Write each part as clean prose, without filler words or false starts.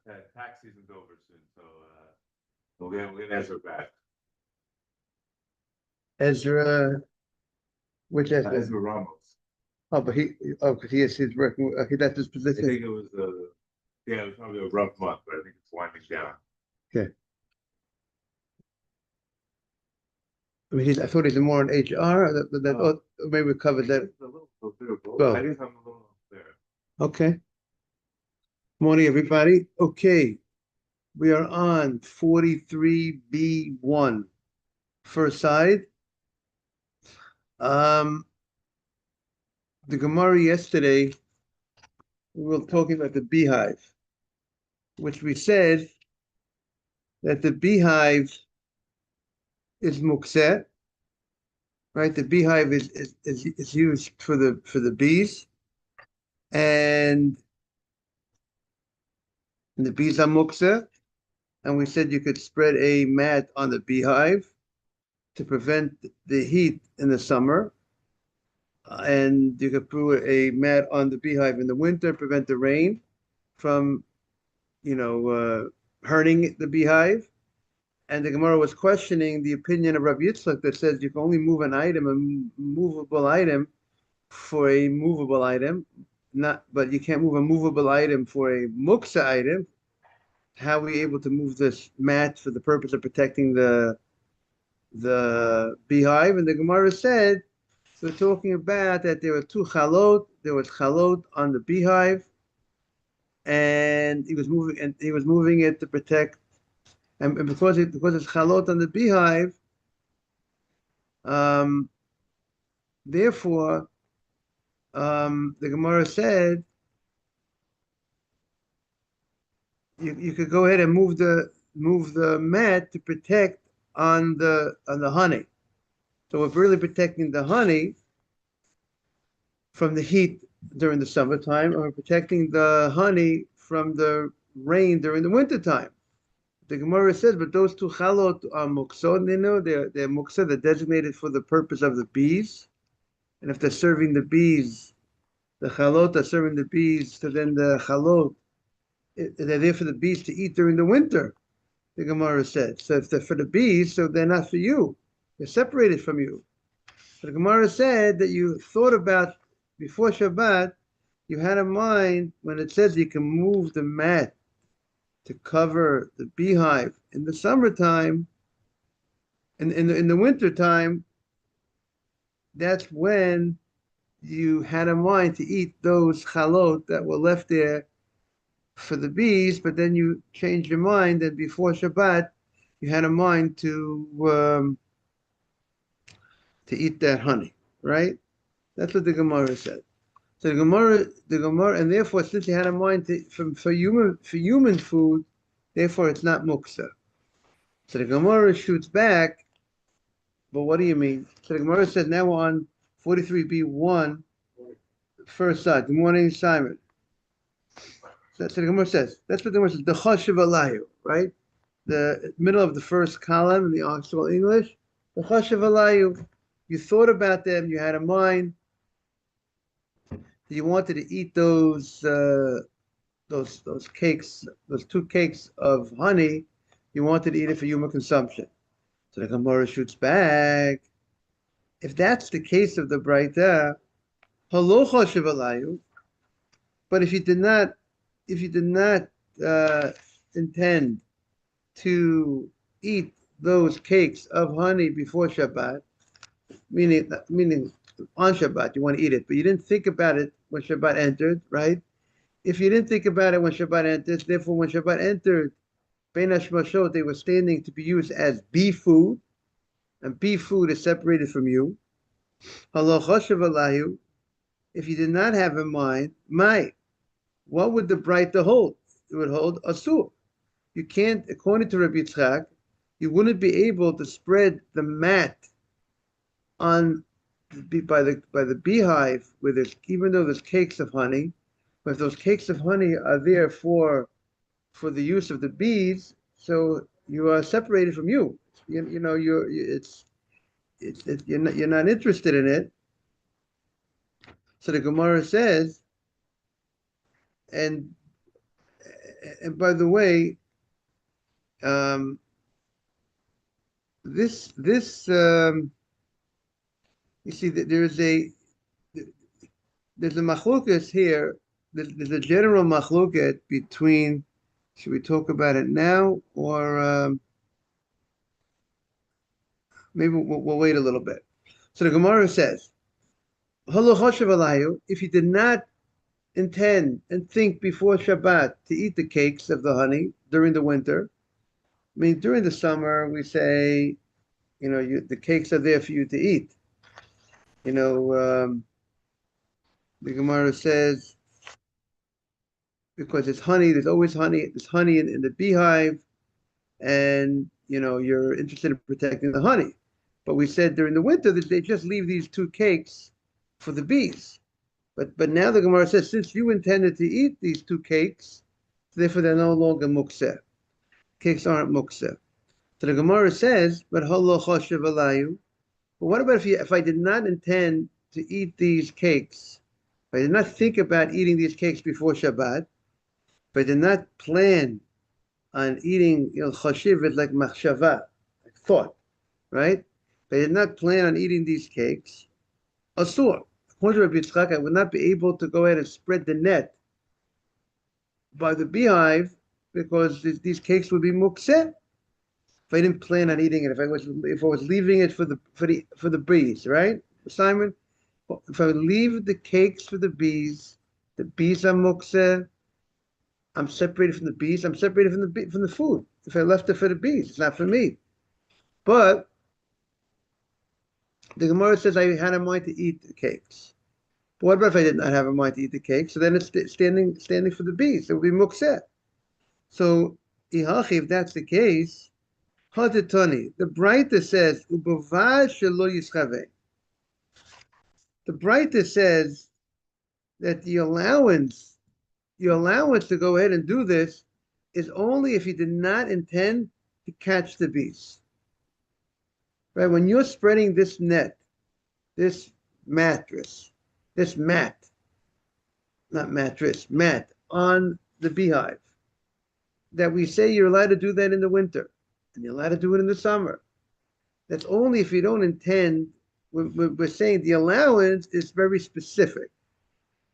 tax season's over soon, so we'll get Ezra back. Ezra, which Ezra? Ezra Ramos. Oh, but because he is his working. He left his I position. think it was yeah, it was probably a rough month, but I think it's winding down. Okay. I mean, I thought he's more in HR. Maybe we covered that. A bit of both. Well, I guess I'm a little there. okay. Morning, everybody. Okay, we are on 43B1. First side. The Gemara yesterday, we were talking about the beehive, which we said that the beehive is mukseh, right? The beehive is used for the bees, and the bees are mukseh, and we said you could spread a mat on the beehive to prevent the heat in the summer, and you could put a mat on the beehive in the winter, prevent the rain from, hurting the beehive. And the Gemara was questioning the opinion of Rabbi Yitzchak that says you can only move an item, a movable item, for a movable item, but you can't move a movable item for a muksa item. How are we able to move this mat for the purpose of protecting the beehive? And the Gemara said, so we're talking about that there were two chalot. There was chalot on the beehive, and he was moving it to protect. And because it's chalot on the beehive, therefore, the Gemara said you could go ahead and move the mat to protect on the honey. So we're really protecting the honey from the heat during the summertime, and we're protecting the honey from the rain during the wintertime. The Gemara says, but those two chalot are muksod, they're muksod, they're designated for the purpose of the bees. And if they're serving the bees, the chalot are serving the bees, so then the chalot, they're there for the bees to eat during the winter, the Gemara said. So if they're for the bees, so they're not for you. They're separated from you. So the Gemara said that you thought about, before Shabbat, you had in mind, when it says you can move the mat to cover the beehive in the summertime, in the winter time, that's when you had in mind to eat those chalot that were left there for the bees, but then you changed your mind, and before Shabbat, you had in mind to eat that honey, right? That's what the Gemara said. So the Gemara, and therefore, since you had in mind for human food, therefore it's not muksa. So the Gemara shoots back. But what do you mean? So the Gemara says now we're on 43b1, first side. Good morning, Simon. So the Gemara says that's what the Gemara says. The chashav alayu, right? The middle of the first column in the actual English. The chashav alayu. You thought about them. You had in mind. You wanted to eat those cakes, those two cakes of honey. You wanted to eat it for human consumption. So the Gemara shoots back. If that's the case of the Braita, halo chashav alayu. But if you did not intend to eat those cakes of honey before Shabbat, meaning on Shabbat, you want to eat it, but you didn't think about it when Shabbat entered, right? If you didn't think about it when Shabbat entered, therefore when Shabbat entered, Bein Hashmashot, they were standing to be used as beef food, and beef food is separated from you. Halo chashav alayu. If you did not have in mind, what would the Braita hold? It would hold asur. You can't, according to Rabbi Yitzchak, you wouldn't be able to spread the mat on by the beehive where there's, even though there's cakes of honey, but if those cakes of honey are there for the use of the bees, so you are separated from you. You're not interested in it. So the Gemara says, and And by the way, um, this you see that there's a machlokas here. There's a general machloket between. Should we talk about it now, or maybe we'll wait a little bit? So the Gemara says, if you did not intend and think before Shabbat to eat the cakes of the honey during the winter, I mean, during the summer, we say, the cakes are there for you to eat. You know, the Gemara says, because it's honey, there's always honey, there's honey in the beehive, and, you're interested in protecting the honey. But we said during the winter that they just leave these two cakes for the bees. But now the Gemara says, since you intended to eat these two cakes, therefore they're no longer mukseh. Cakes aren't mukseh. So the Gemara says, but halo choshev alayu. But what about if I did not intend to eat these cakes? If I did not think about eating these cakes before Shabbat, if I did not plan on eating, choshev is like machshava, like thought, right? If I did not plan on eating these cakes, asur. According to Rabbi Yitzchak, I would not be able to go ahead and spread the net by the beehive because these cakes would be mukseh. If I didn't plan on eating it, if I was leaving it for the bees, right, Simon? If I would leave the cakes for the bees are mukseh. I'm separated from the bees. I'm separated from the food. If I left it for the bees, it's not for me. But the Gemara says I had a mind to eat the cakes. But what about if I did not have a mind to eat the cakes? So then it's standing for the bees. It would be mukseh. So if that's the case, Hadatani, the Breita says, Ubavad shelo yischave. The Breita says that the allowance to go ahead and do this is only if you did not intend to catch the bees. Right? When you're spreading this net, this mattress, this mat on the beehive, that we say you're allowed to do that in the winter, and you're allowed to do it in the summer. That's only if you don't intend. We're saying the allowance is very specific.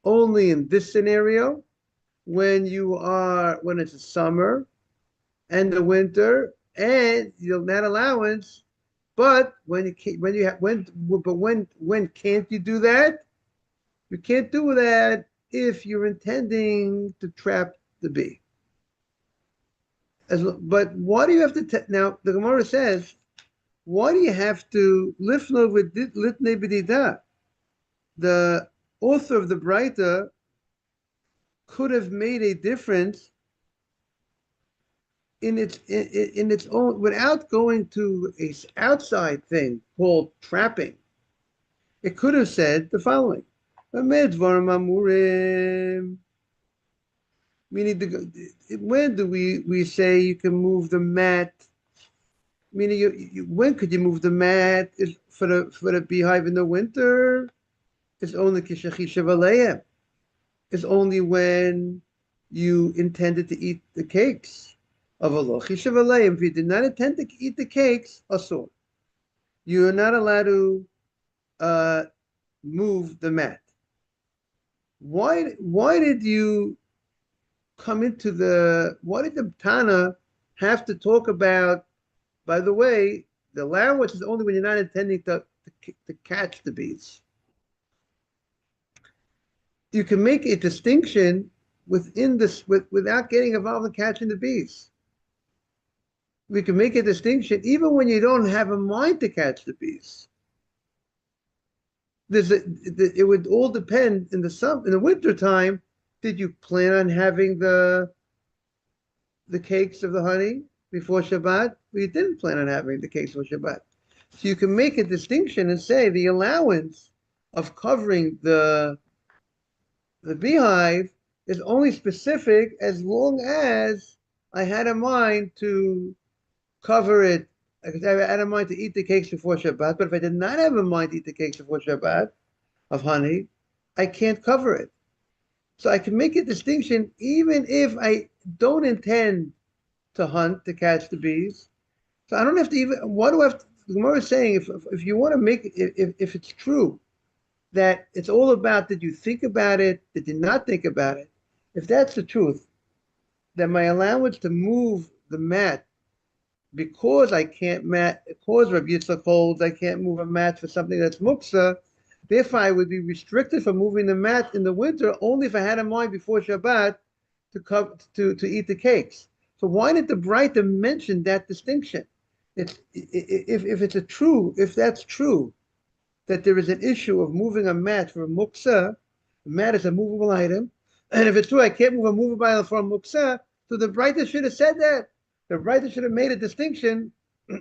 Only in this scenario, when it's a summer and the winter, and that allowance. But when can't you do that? You can't do that if you're intending to trap the bee. But why do you have to? Now the Gemara says, why do you have to lifno with litnei b'dida? The author of the Breita could have made a difference in its own without going to a outside thing called trapping. It could have said the following: meaning, when do we say you can move the mat? Meaning, when could you move the mat for the beehive in the winter? It's only kishachi shevaleim. It's only when you intended to eat the cakes of Allah. If you did not intend to eat the cakes, asur. You are not allowed to move the mat. Why did you come into why did the Tana have to talk about, by the way, the allowance is only when you're not intending to catch the bees. You can make a distinction within this without getting involved in catching the bees. We can make a distinction even when you don't have a mind to catch the bees. It would all depend in the winter time. Did you plan on having the cakes of the honey before Shabbat? Well, you didn't plan on having the cakes for Shabbat. So you can make a distinction and say the allowance of covering the beehive is only specific as long as I had a mind to cover it. I had a mind to eat the cakes before Shabbat, but if I did not have a mind to eat the cakes before Shabbat of honey, I can't cover it. So I can make a distinction even if I don't intend to hunt to catch the bees. So I don't have to even. What do I have to? The Gemara is saying if you want to make if it's true that it's all about did you think about it, did you not think about it? If that's the truth, then my allowance to move the mat because I can't mat because Rabbi Yitzchak holds I can't move a mat for something that's muksa. Therefore, I would be restricted from moving the mat in the winter only if I had in mind before Shabbat to eat the cakes. So why did the Braita mention that distinction? It's if it's a true if that's true that there is an issue of moving a mat for a muksa. A mat is a movable item, and if it's true I can't move a movable item for a muksa, so the Braita should have said that. The Braita should have made a distinction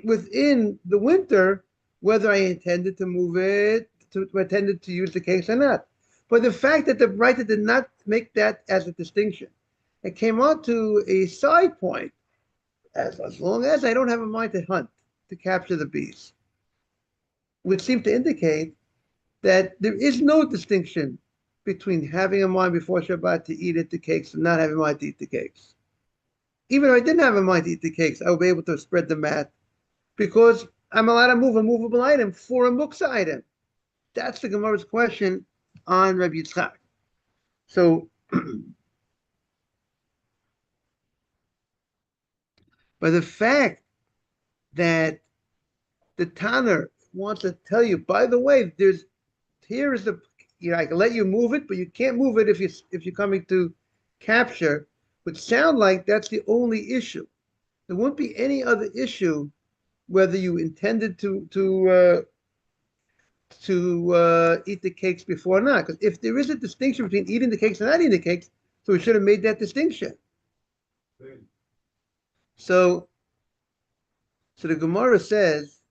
within the winter whether I intended to move it, to intended to use the case or not. But the fact that the Braita did not make that as a distinction, it came on to a side point. As long as I don't have a mind to hunt, to capture the bees, which seemed to indicate that there is no distinction between having a mind before Shabbat to eat the cakes and not having a mind to eat the cakes. Even if I didn't have a mind to eat the cakes, I would be able to spread the mat because I'm allowed to move a movable item for a muksa item. That's the Gemara's question on Rabbi Yitzchak. So, by the fact that the Tanner wants to tell you, by the way, here is I can let you move it, but you can't move it if you're coming to capture, would sound like that's the only issue. There wouldn't be any other issue whether you intended to eat the cakes before or not. Because if there is a distinction between eating the cakes and not eating the cakes, so we should have made that distinction. So the Gemara says,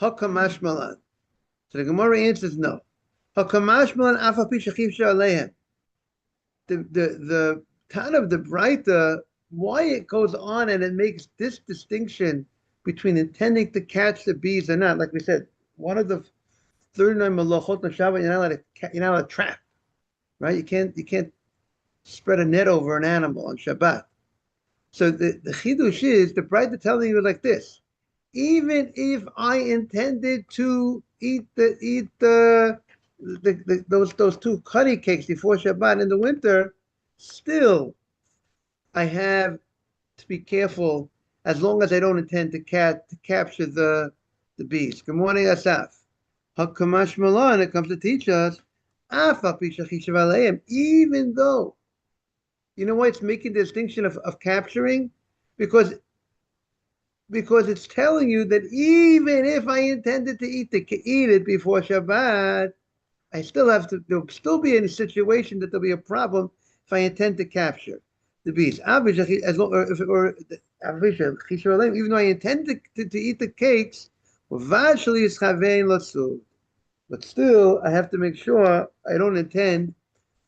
Hakamashmalan. So the Gemara answers no. Hakamashmalan afapi shachiv alehem. The ton of the Braita, why it goes on and it makes this distinction between intending to catch the bees or not. Like we said, one of the 39 malachot on Shabbat, you're not allowed to trap, right? You can't spread a net over an animal on Shabbat. So the chidush is the Braita telling you like this: even if I intended to eat those two cutty cakes before Shabbat in the winter, still I have to be careful as long as I don't intend to capture the bees. Good morning, Asaf. Hakamash Malan, it comes to teach us, even though, you know why it's making the distinction of capturing? Because it's telling you that even if I intended to eat it before Shabbat, I still have to. There'll still be in a situation that there'll be a problem if I intend to capture the bees. Even though I intend to eat the cakes, but still I have to make sure I don't intend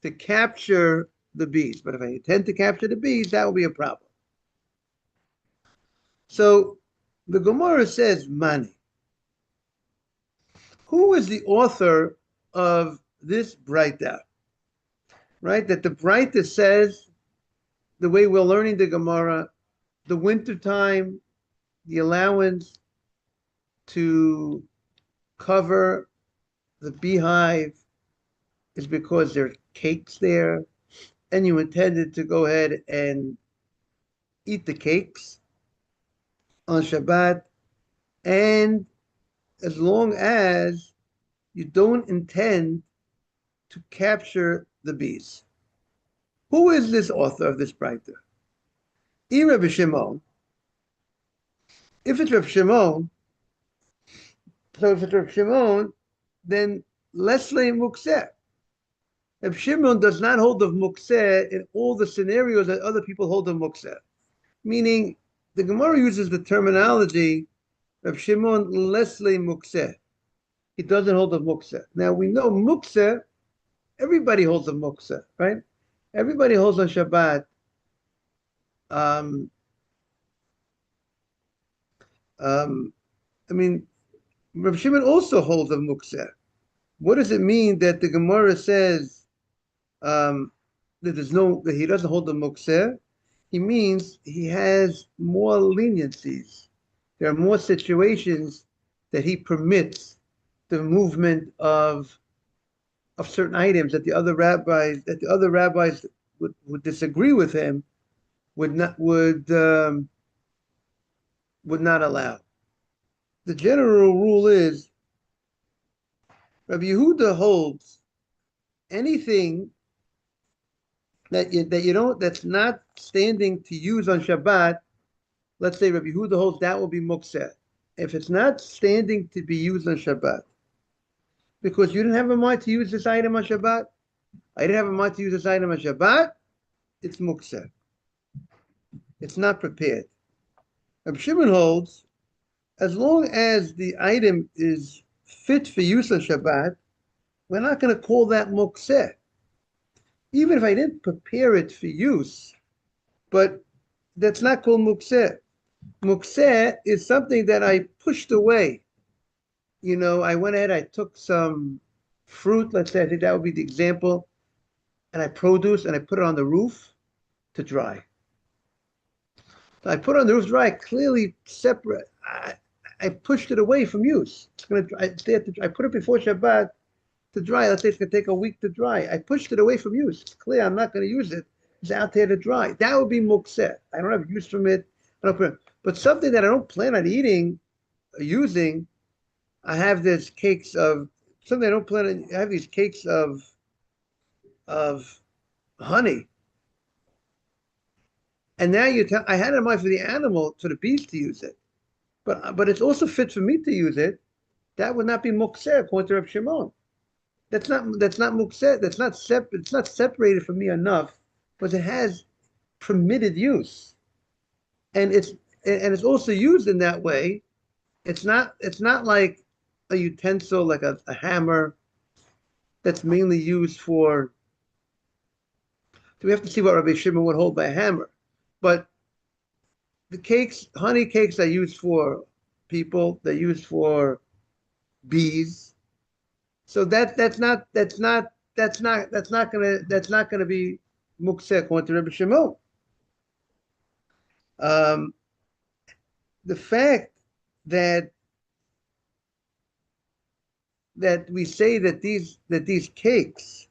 to capture the bees. But if I intend to capture the bees, that will be a problem. So the Gemara says, Mani. Who is the author of this Braita? Right? That the Braita says, the way we're learning the Gemara, the wintertime, the allowance to cover the beehive is because there are cakes there, and you intended to go ahead and eat the cakes on Shabbat, and as long as you don't intend to capture the bees. Who is this author of this Braita? Rabbi Shimon. If it's Rabbi Shimon, then Leslie Mukseh. Rabbi Shimon does not hold of Mukseh in all the scenarios that other people hold of Mukseh. Meaning, the Gemara uses the terminology Rabbi Shimon Leslie Mukseh. He doesn't hold of Mukseh. Now we know Mukseh, everybody holds of Mukseh, right? Everybody holds on Shabbat. I mean, Rabbi Shimon also holds of Mukseh. What does it mean that the Gemara says that he doesn't hold the mukseh? He means he has more leniencies. There are more situations that he permits the movement of certain items that the other rabbis would disagree with him, would not allow. The general rule is Rabbi Yehuda holds anything that's not standing to use on Shabbat. Let's say Rabbi Yehuda holds that will be mukseh. If it's not standing to be used on Shabbat, because you didn't have a mind to use this item on Shabbat, I didn't have a mind to use this item on Shabbat, it's mukseh. It's not prepared. Rabbi Shimon holds, as long as the item is fit for use on Shabbat, we're not going to call that mukseh. Even if I didn't prepare it for use, but that's not called mukseh. Mukseh is something that I pushed away. I went ahead, I took some fruit, let's say, I think that would be the example, and I produce and I put it on the roof to dry. So I put it on the roof to dry, clearly separate. I pushed it away from use. I put it before Shabbat to dry. Let's say it's going to take a week to dry. I pushed it away from use. It's clear I'm not going to use it. It's out there to dry. That would be mukseh. I don't have use from it. But something that I don't plan on eating, using, I have this cakes of something I don't plan on. I have these cakes of honey, and now I had it in mind for the animal, for the beast to use it, but it's also fit for me to use it. That would not be mukseh according to Reb Shimon. That's not mukseh. It's not separated from me enough, but it has permitted use, and it's also used in that way. It's not like a utensil like a hammer that's mainly used for. So we have to see what Rabbi Shimon would hold by a hammer, but the cakes, honey cakes, are used for people. They're used for bees. So that's not gonna be mukseh according to Rabbi Shimon. The fact that we say that these cakes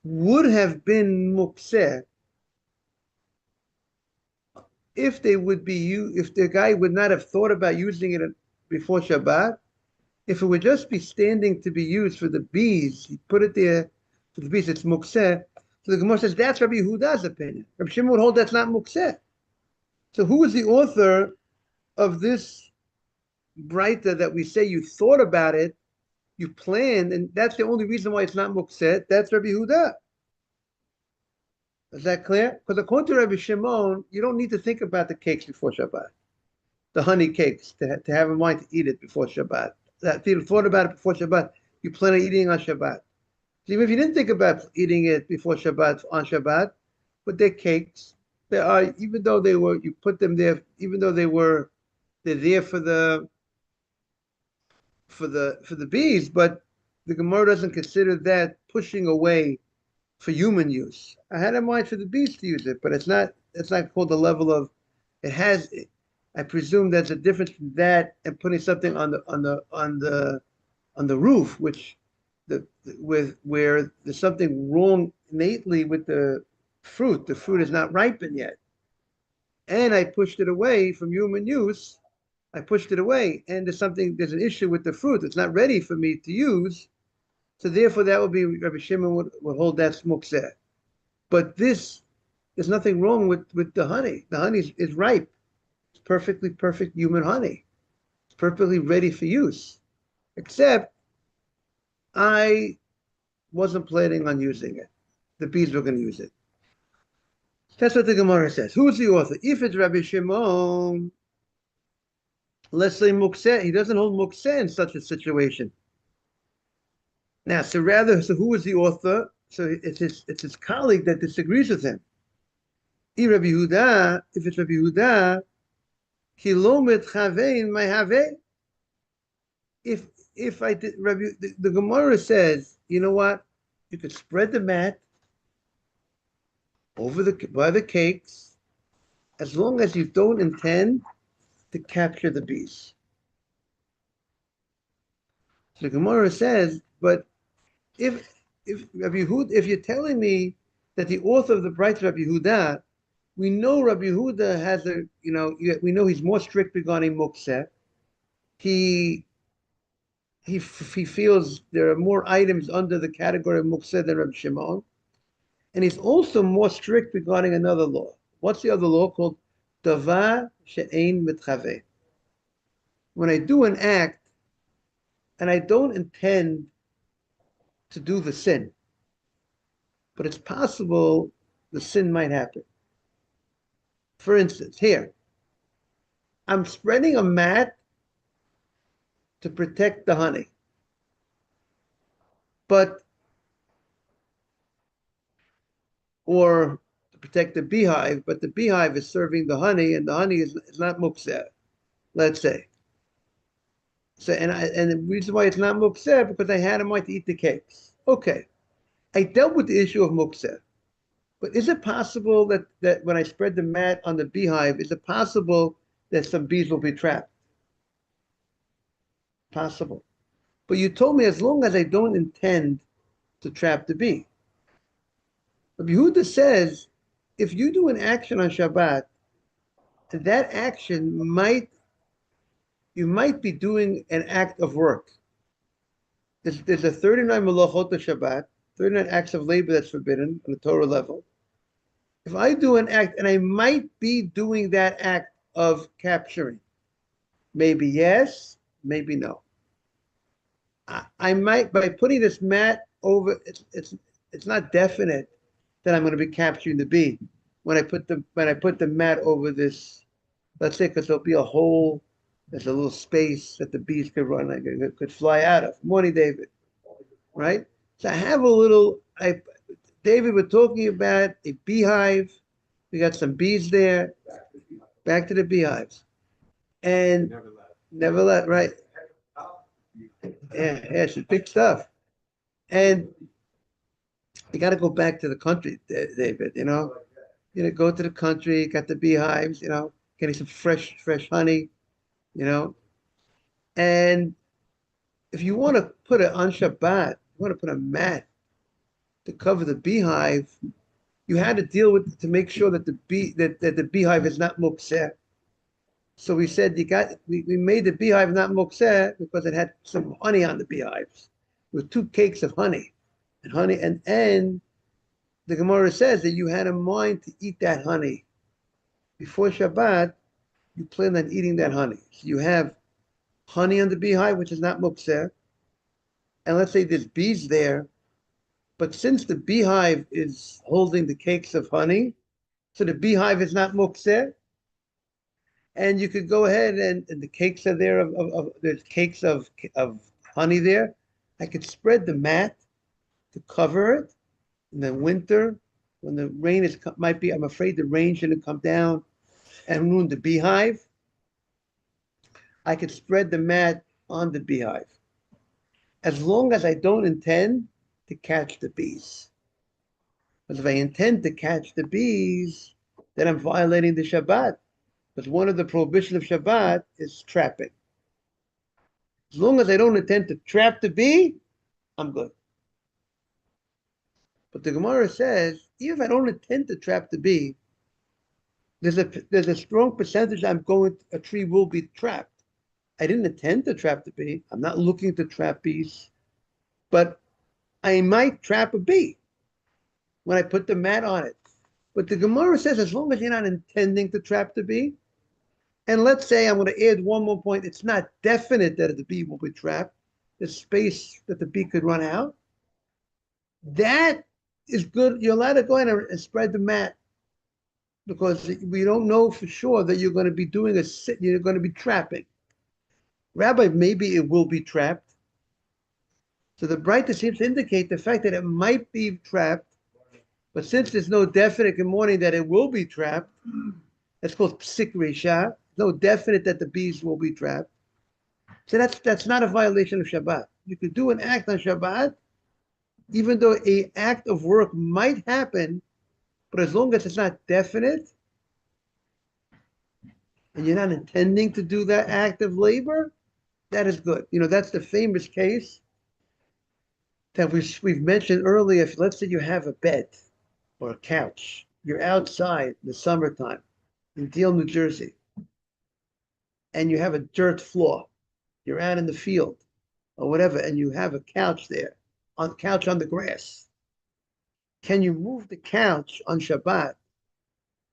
would have been mukseh if the guy would not have thought about using it before Shabbat. If it would just be standing to be used for the bees, he put it there for the bees, it's mukseh. So the Gemara says that's Rabbi Yehuda's opinion. Rabbi Shimon would hold that's not mukseh. So who is the author of this braita that we say you thought about it, you planned, and that's the only reason why it's not mukseh? That's Rabbi Yehuda. Is that clear? Because according to Rabbi Shimon, you don't need to think about the cakes before Shabbat, the honey cakes, to have in mind to eat it before Shabbat. That if you thought about it before Shabbat, you plan on eating on Shabbat. So even if you didn't think about eating it before Shabbat, on Shabbat, but they're cakes. They are, even though you put them there, even though they're there for the bees, but the Gemara doesn't consider that pushing away for human use. I had in mind for the bees to use it, but it's not called the level of it has. I presume there's a difference from that and putting something on the roof, where there's something wrong innately with the fruit. The fruit is not ripened yet, and I pushed it away from human use. I pushed it away, and there's an issue with the fruit. It's not ready for me to use, so therefore that would be Rabbi Shimon would hold that mukseh. But there's nothing wrong with the honey. The honey is ripe. Perfectly perfect human honey. It's perfectly ready for use. Except I wasn't planning on using it. The bees were going to use it. That's what the Gemara says. Who's the author? If it's Rabbi Shimon, let's say mukseh, he doesn't hold mukseh in such a situation. Now, so who is the author? So it's his colleague that disagrees with him. If it's Rabbi Yehuda, if if I did, Rabbi, the Gemara says, you know what? You could spread the mat over by the cakes, as long as you don't intend to capture the bees. So the Gemara says, but if Rabbi Yehuda, if you're telling me that the author of the Bright Rabbi Yehuda, we know Rabbi Yehuda has a, we know he's more strict regarding Mokseh. He feels there are more items under the category of Mokseh than Rabbi Shimon. And he's also more strict regarding another law. What's the other law called? Davar she'ein mitchaveh. When I do an act and I don't intend to do the sin, but it's possible the sin might happen. For instance, here, I'm spreading a mat to protect the honey, or to protect the beehive, but the beehive is serving the honey, and the honey is not mukseh, let's say. So, and the reason why it's not mukseh because I had in mind to eat the cakes. Okay, I dealt with the issue of mukseh, but is it possible that when I spread the mat on the beehive, is it possible that some bees will be trapped? Possible. But you told me as long as I don't intend to trap the bee. Rabbi Yehuda says, if you do an action on Shabbat, that action you might be doing an act of work. There's a 39 melachot of Shabbat, 39 acts of labor that's forbidden on the Torah level. If I do an act, and I might be doing that act of capturing, maybe yes, maybe no. I might, by putting this mat over, it's not definite that I'm going to be capturing the bee when I put the mat over this. Let's say because there'll be a hole, there's a little space that the bees could run, could fly out of. Morning, David. Right. So I have a little. David, we're talking about a beehive. We got some bees there. Back to the beehives, and never let right. Yeah, it's big stuff. And you got to go back to the country, David. Go to the country, got the beehives. Getting some fresh honey. You know, and if you want to put it on Shabbat, you want to put a mat to cover the beehive. You had to deal with to make sure that the beehive is not mukseh. So we said we made the beehive not mukseh because it had some honey on the beehives. With 2 cakes of honey, and the Gemara says that you had in mind to eat that honey before Shabbat. You plan on eating that honey. So you have honey on the beehive, which is not mukseh, and let's say there's bees there, but since the beehive is holding the cakes of honey, so the beehive is not mukseh, and you could go ahead and the cakes are there there's cakes of honey there. I could spread the mat to cover it in the winter when the rain I'm afraid the rain shouldn't come down and ruin the beehive. I could spread the mat on the beehive as long as I don't intend to catch the bees. Because if I intend to catch the bees, then I'm violating the Shabbat. Because one of the prohibitions of Shabbat is trapping. As long as I don't intend to trap the bee, I'm good. But the Gemara says, even if I don't intend to trap the bee, there's a strong percentage a tree will be trapped. I didn't intend to trap the bee. I'm not looking to trap bees, but I might trap a bee when I put the mat on it. But the Gemara says, as long as you're not intending to trap the bee, and let's say I'm going to add one more point, it's not definite that the bee will be trapped. There's space that the bee could run out. That is good. You're allowed to go in and spread the mat because we don't know for sure that you're going to be you're going to be trapping. Rabbi, maybe it will be trapped. So the brightness seems to indicate the fact that it might be trapped, but since there's no definite good morning that it will be trapped, that's called psik resha. No definite that the bees will be trapped. So that's not a violation of Shabbat. You could do an act on Shabbat, even though a act of work might happen, but as long as it's not definite and you're not intending to do that act of labor, that is good. That's the famous case that we've mentioned earlier. If let's say you have a bed or a couch, you're outside in the summertime in Deal, New Jersey, and you have a dirt floor. You're out in the field or whatever, and you have a couch there, on the grass. Can you move the couch on Shabbat?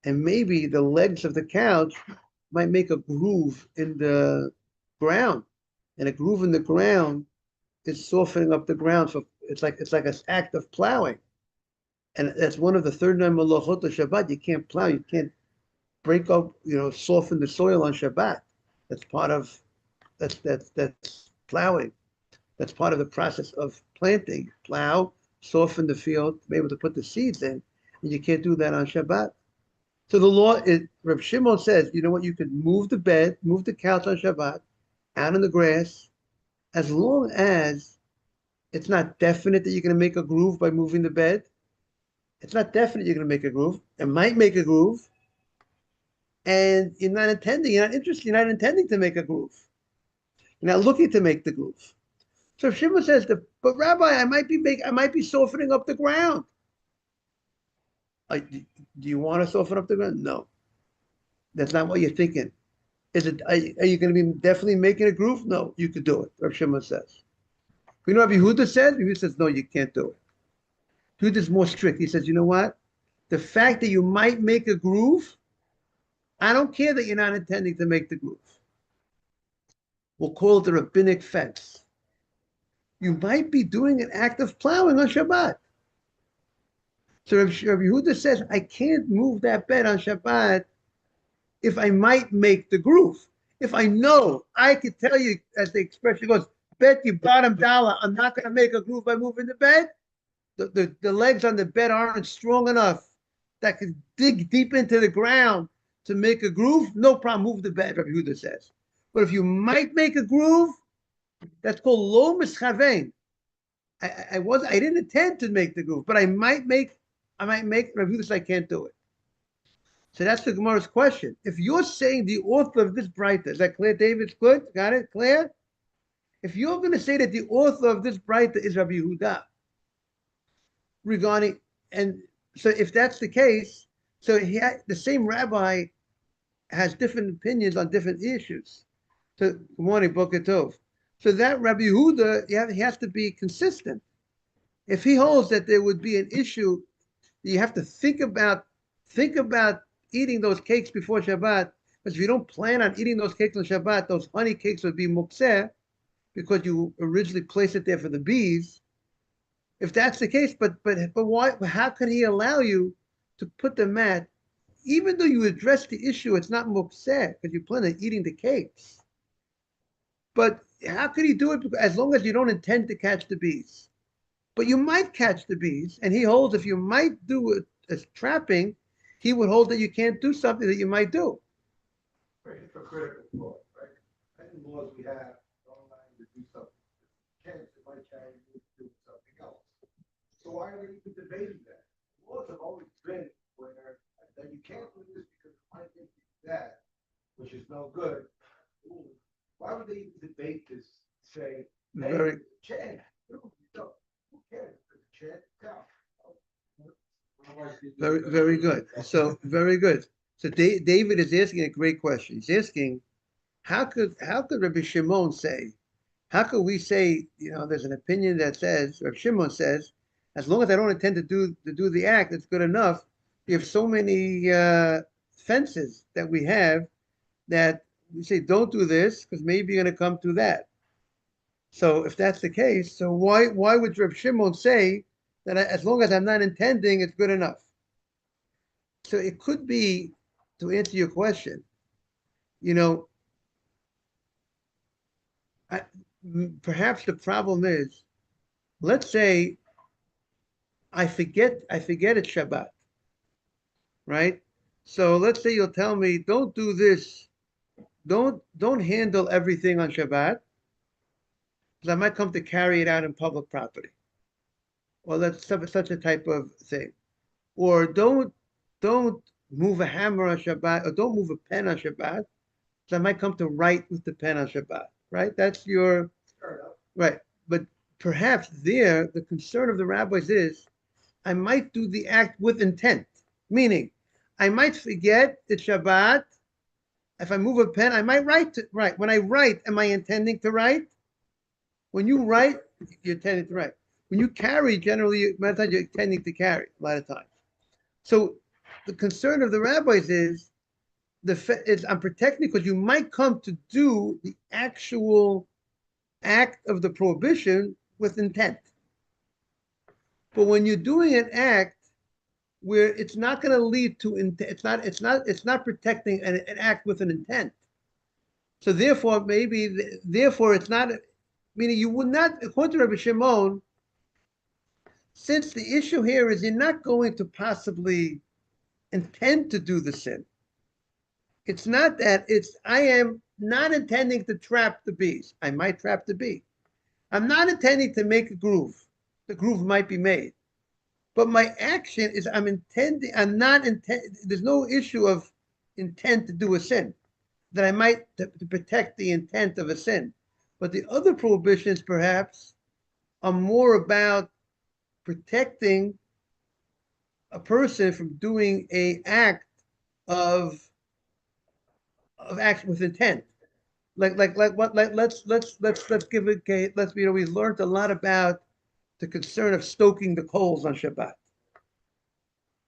And maybe the legs of the couch might make a groove in the ground, and a groove in the ground is softening up the ground. So it's like an act of plowing, and that's one of the 39 malachot of Shabbat. You can't plow. You can't break up. Soften the soil on Shabbat. That's part of that's plowing. That's part of the process of planting. Plow, soften the field, to be able to put the seeds in, and you can't do that on Shabbat. So the law is, Reb Shimon says, you know what, you can move the bed, move the couch on Shabbat, out in the grass, as long as it's not definite that you're going to make a groove by moving the bed. It's not definite you're going to make a groove. It might make a groove, and you're not interested, you're not intending to make a groove. You're not looking to make the groove. So Shimon says, but Rabbi, I might be softening up the ground. Do you want to soften up the ground? No, that's not what you're thinking. Are you going to be definitely making a groove? No, you could do it. Rav Shimon says. You know what Yehuda says? Yehuda says, no, you can't do it. Yehuda's more strict. He says, you know what? The fact that you might make a groove, I don't care that you're not intending to make the groove. We'll call it the rabbinic fence. You might be doing an act of plowing on Shabbat. So Rav Yehuda says, I can't move that bed on Shabbat if I might make the groove. If I know, I could tell you, as the expression goes, bet you bottom dollar, I'm not going to make a groove by moving the bed. The legs on the bed aren't strong enough that could dig deep into the ground to make a groove. No problem, move the bed, Rabbi Yehuda says. But if you might make a groove, that's called lo mischavein. I didn't intend to make the groove, but I might make. Rabbi Yehuda says I can't do it. So that's the Gemara's question. If you're saying the author of this Breita, is that clear, David? Good? Got it? Clear? If you're going to say that the author of this Breita is Rabbi Yehuda, regarding, and so if that's the case, so the same rabbi has different opinions on different issues. So, good morning, Boker Tov. So that Rabbi Yehuda, he has to be consistent. If he holds that there would be an issue, you have to think about eating those cakes before Shabbat, because if you don't plan on eating those cakes on Shabbat, those honey cakes would be mukseh, because you originally placed it there for the bees. If that's the case, but why? How can he allow you to put the mat, even though you address the issue? It's not mukseh because you plan on eating the cakes. But how could he do it? As long as you don't intend to catch the bees, but you might catch the bees, and he holds if you might do it as trapping, he would hold that you can't do something that you might do. Right, it's a critical law, right? And laws we have don't allow you to do something. Chance it might carry you to do something else. So why are we even debating that? Laws have always been where that you can't do this because it might make you that, which is no good. Ooh, why would they even debate this? Say, hey, Very, chance. Who cares? There's a chance. very good. So very good. So David is asking a great question. He's asking, how could Rabbi Shimon say? How could we say, there's an opinion that says, Rabbi Shimon says, as long as I don't intend to do the act, it's good enough. We have so many fences that we have that we say don't do this because maybe you're going to come to that. So if that's the case, so why would Rabbi Shimon say that as long as I'm not intending, it's good enough? So it could be, to answer your question, perhaps the problem is, let's say I forget it's Shabbat, right? So let's say you'll tell me, don't do this, don't handle everything on Shabbat, because I might come to carry it out in public property. Well, that's such a type of thing. Or don't move a hammer on Shabbat, or don't move a pen on Shabbat, so I might come to write with the pen on Shabbat, right? That's your, Fair enough. right. But perhaps there, the concern of the rabbis is, I might do the act with intent, meaning I might forget it's Shabbat. If I move a pen, I might write. When I write, am I intending to write? When you write, you're intending to write. When you carry, generally, many times you're intending to carry a lot of times. So the concern of the rabbis is I'm protecting because you might come to do the actual act of the prohibition with intent. But when you're doing an act where it's not going to lead to it's not protecting an act with an intent. So therefore, therefore it's not, meaning you would not, according to Rabbi Shimon, since the issue here is you're not going to possibly intend to do the sin. It's not that, I am not intending to trap the bees. I might trap the bee. I'm not intending to make a groove. The groove might be made. But my action is I'm not intending, there's no issue of intent to do a sin, that I might to protect the intent of a sin. But the other prohibitions perhaps are more about protecting a person from doing a act of action with intent. Let's give it, we learned a lot about the concern of stoking the coals on Shabbat,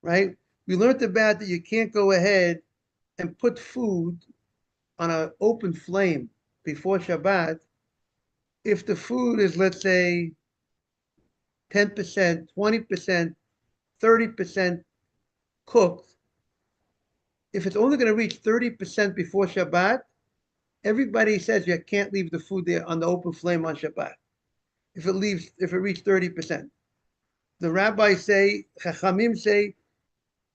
right? We learned about that you can't go ahead and put food on an open flame before Shabbat if the food is, let's say, 10%, 20%, 30% cooked. If it's only going to reach 30% before Shabbat, everybody says you can't leave the food there on the open flame on Shabbat. If it reaches 30%. The rabbis say, Chachamim say,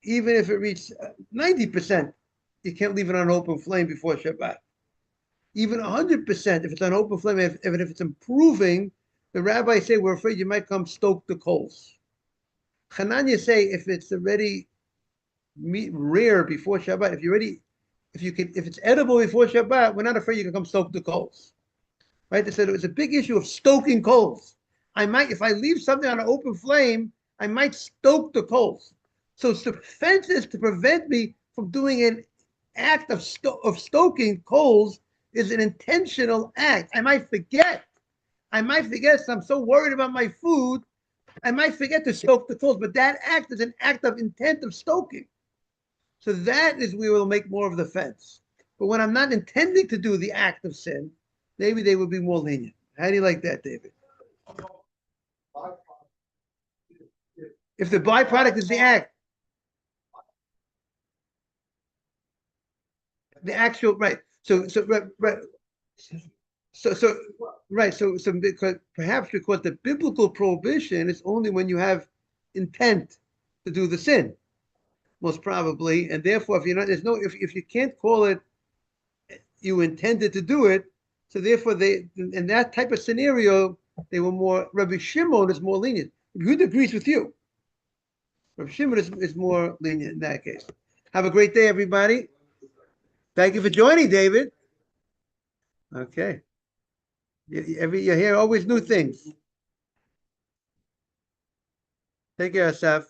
even if it reaches 90%, you can't leave it on an open flame before Shabbat. Even 100%, if it's on open flame, if it's improving, the rabbis say, we're afraid you might come stoke the coals. Hananya say, if it's already rare before Shabbat, if it's edible before Shabbat, we're not afraid you can come stoke the coals. Right? They said it was a big issue of stoking coals. If I leave something on an open flame, I might stoke the coals. So the defense is to prevent me from doing an act of stoking coals is an intentional act. I might forget. So I'm so worried about my food, I might forget to stoke the coals. But that act is an act of intent of stoking. So that is where we'll make more of the fence. But when I'm not intending to do the act of sin, maybe they would be more lenient. How do you like that, David? If the byproduct is the act, the actual, right. So because the biblical prohibition is only when you have intent to do the sin, most probably, and therefore if you can't call it you intended to do it, so therefore in that type of scenario they were more. Rabbi Shimon is more lenient. Yehuda agrees with you. Rabbi Shimon is more lenient in that case. Have a great day, everybody. Thank you for joining, David. Okay. You hear always new things. Take care, Asaf.